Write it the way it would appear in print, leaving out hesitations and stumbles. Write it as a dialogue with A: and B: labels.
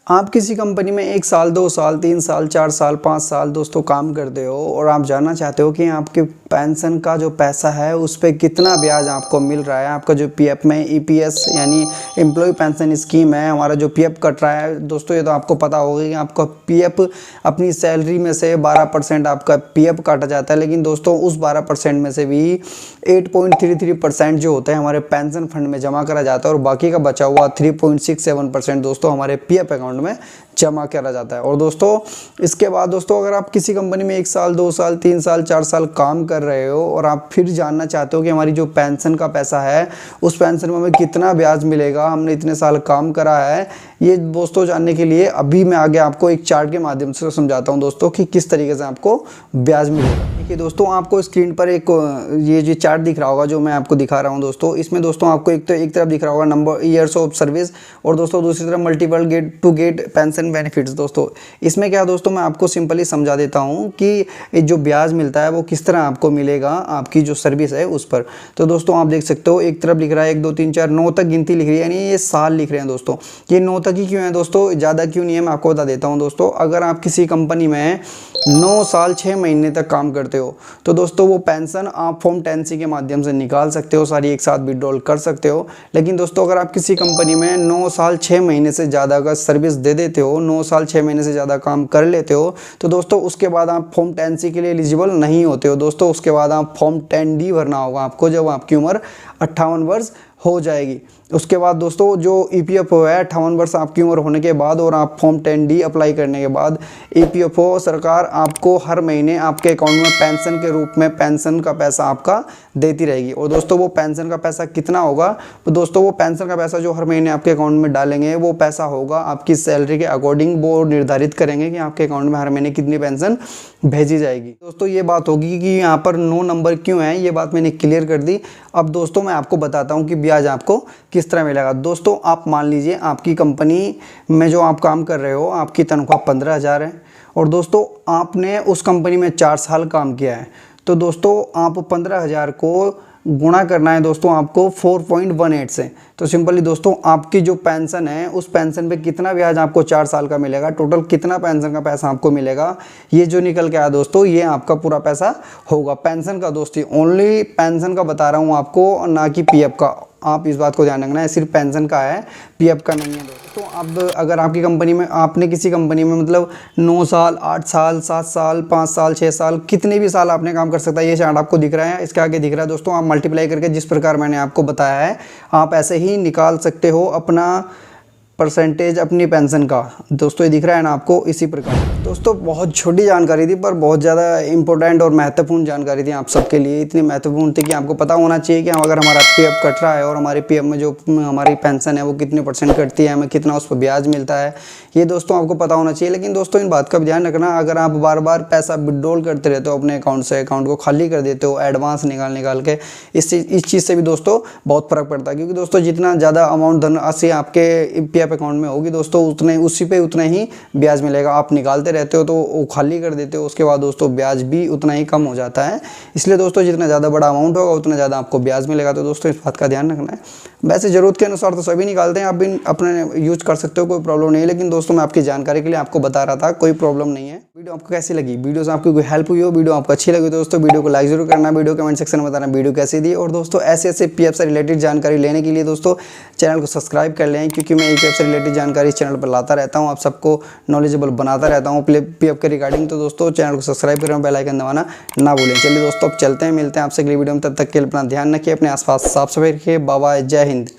A: आप किसी कंपनी में 1 साल 2 साल 3 साल 4 साल 5 साल दोस्तों काम करते हो और आप जानना चाहते हो कि आपके पेंशन का जो पैसा है उस पे कितना ब्याज आपको मिल रहा है। आपका जो पीएफ में ईपीएस यानी एम्प्लॉय पेंशन स्कीम है, हमारा जो पीएफ कट रहा है दोस्तों, ये तो आपको पता होगा कि आपका पीएफ अपनी सैलरी में से 12% आपका पीएफ काटा जाता है, लेकिन दोस्तों उस 12% में से भी 8.33% जो होता है हमारे पेंशन फंड में जमा करा जाता है और बाकी का बचा हुआ 3.67% दोस्तों हमारे पीएफ अकाउंट में जमा करा जाता है। और दोस्तों इसके बाद दोस्तों अगर आप किसी कंपनी में 1 साल 2 साल 3 साल 4 साल काम कर रहे हो और आप फिर जानना चाहते हो कि हमारी जो पेंशन का पैसा है उस पेंशन में हमें कितना ब्याज मिलेगा, हमने इतने साल काम करा है, ये दोस्तों जानने के लिए अभी मैं आगे आपको एक चार्ट के माध्यम से समझाता हूं दोस्तों कि किस तरीके से आपको ब्याज मिलेगा। देखिए दोस्तों, आपको स्क्रीन पर एक ये जो चार्ट दिख रहा होगा जो मैं आपको दिखा रहा हूं दोस्तों, इसमें दोस्तों आपको एक तरफ दिख रहा होगा नंबर ईयर्स ऑफ सर्विस और दोस्तों दूसरी तरफ मल्टीपल गेट पेंशन बेनिफिट्स। दोस्तों इसमें क्या दोस्तों मैं आपको सिंपली समझा देता हूं कि जो ब्याज मिलता है वो किस तरह आपको मिलेगा आपकी जो सर्विस है उस पर। तो दोस्तों आप देख सकते हो एक तरफ लिख रहा है 1 2 3 4 9 तक गिनती लिख रही है, यानी ये साल लिख रहे हैं दोस्तों। ये 9 तक ही क्यों है दोस्तों, ज़्यादा क्यों नहीं है, मैं आपको बता देता हूँ दोस्तों। अगर आप किसी कंपनी में 9 साल 6 महीने तक काम करते हो तो दोस्तों वो पेंशन आप फॉर्म 10C के माध्यम से निकाल सकते हो, सारी एक साथ विड्रॉल कर सकते हो। लेकिन दोस्तों अगर आप किसी कंपनी में 9 साल 6 महीने से ज़्यादा का सर्विस दे देते हो, 9 साल 6 महीने से ज़्यादा काम कर लेते हो, तो दोस्तों उसके बाद आप फॉर्म 10C के लिए एलिजिबल नहीं होते हो दोस्तों। उसके बाद आप फॉर्म 10D भरना होगा आपको जब आपकी उम्र 58 वर्ष हो जाएगी। उसके बाद दोस्तों जो ईपीएफओ है 58 वर्ष आपकी उम्र होने के बाद और आप फॉर्म 10D अप्लाई करने के बाद ईपीएफओ सरकार आपको हर महीने आपके अकाउंट में पेंशन के रूप में पेंशन का पैसा आपका देती रहेगी। और दोस्तों वो पेंशन का पैसा कितना होगा, तो दोस्तों वो पेंशन का पैसा जो हर महीने आपके अकाउंट में डालेंगे वो पैसा होगा आपकी सैलरी के अकॉर्डिंग, वो निर्धारित करेंगे कि आपके अकाउंट में हर महीने कितनी पेंशन भेजी जाएगी। दोस्तों ये बात होगी कि यहाँ पर 9 नंबर क्यों है, ये बात मैंने क्लियर कर दी। अब दोस्तों मैं आपको बताता हूँ कि ब्याज आपको किस तरह मिलेगा। दोस्तों आप मान लीजिए आपकी कंपनी में जो आप काम कर रहे हो आपकी तनख्वाह 15,000 है और दोस्तों आपने उस कंपनी में 4 साल काम किया है, तो दोस्तों आप 15,000 को गुणा करना है दोस्तों आपको 4.18 से। तो सिंपली दोस्तों आपकी जो पेंशन है उस पेंशन पे कितना ब्याज आपको 4 साल का मिलेगा, टोटल कितना पेंशन का पैसा आपको मिलेगा, ये जो निकल के आया दोस्तों ये आपका पूरा पैसा होगा पेंशन का। दोस्तों ओनली पेंशन का बता रहा हूँ आपको, ना कि पीएफ का। आप इस बात को ध्यान रखना है, सिर्फ पेंशन का है, पीएफ का नहीं है दोस्तों। अब अगर आपकी कंपनी में आपने किसी कंपनी में मतलब 9 साल 8 साल 7 साल 5 साल 6 साल कितने भी साल आपने काम कर सकता है, ये चार्ट आपको दिख रहा है, इसके आगे दिख रहा है दोस्तों। आप मल्टीप्लाई करके जिस प्रकार मैंने आपको बताया है आप ऐसे ही निकाल सकते हो अपना परसेंटेज अपनी पेंशन का। दोस्तों ये दिख रहा है ना आपको, इसी प्रकार। दोस्तों बहुत छोटी जानकारी थी पर बहुत ज़्यादा इंपॉर्टेंट और महत्वपूर्ण जानकारी थी आप सबके लिए। इतनी महत्वपूर्ण थी कि आपको पता होना चाहिए कि अगर हमारा पीएफ कट रहा है और हमारे पीएफ में जो हमारी पेंशन है वो कितने % कटती है, हमें कितना उस पर ब्याज मिलता है, ये दोस्तों आपको पता होना चाहिए। लेकिन दोस्तों इन बात का भी ध्यान रखना, अगर आप बार बार पैसा विड्रॉल करते रहते हो अपने अकाउंट से, अकाउंट को खाली कर देते हो एडवांस निकाल के, इस चीज़ से भी दोस्तों बहुत फ़र्क पड़ता है। क्योंकि दोस्तों जितना ज़्यादा अमाउंट धनराशि आपके पीएफ अकाउंट में होगी दोस्तों उसी पे उतना ही ब्याज मिलेगा। आप निकालते रहते हो तो वो खाली कर देते हो, उसके बाद दोस्तों ब्याज भी उतना ही कम हो जाता है। इसलिए दोस्तों जितना ज़्यादा बड़ा अमाउंट होगा उतना ज़्यादा आपको ब्याज मिलेगा। तो दोस्तों इस बात का ध्यान रखना है। वैसे ज़रूरत के अनुसार तो सभी निकालते हैं, आप भी अपने यूज कर सकते हो, कोई प्रॉब्लम नहीं है। लेकिन दोस्तों मैं आपकी जानकारी के लिए आपको बता रहा था, कोई प्रॉब्लम नहीं है। वीडियो आपको कैसी लगी, वीडियो से आपकी कोई हेल्प हुई हो, वीडियो आपको अच्छी लगी तो दोस्तों वीडियो को लाइक जरूर करना, वीडियो कमेंट सेक्शन में बताना वीडियो कैसी दी। और दोस्तों ऐसे पीएफ से रिलेटेड जानकारी लेने के लिए दोस्तों चैनल को सब्सक्राइब कर लें, क्योंकि मैं पीएफ से रिलेटेड जानकारी चैनल पर लाता रहता हूँ, आप सबको नॉलेजेबल बनाता रहता हूँ पीएफ के रिगार्डिंग। तो दोस्तों चैनल को सब्सक्राइब करें, बेल आइकन दबाना ना भूलें। चलिए दोस्तों अब चलते हैं, मिलते हैं आपसे अगली वीडियो में। तब तक के लिए अपना ध्यान रखिए, अपने आसपास साफ सफाई रखिए। बाय बाय, जय हिंद।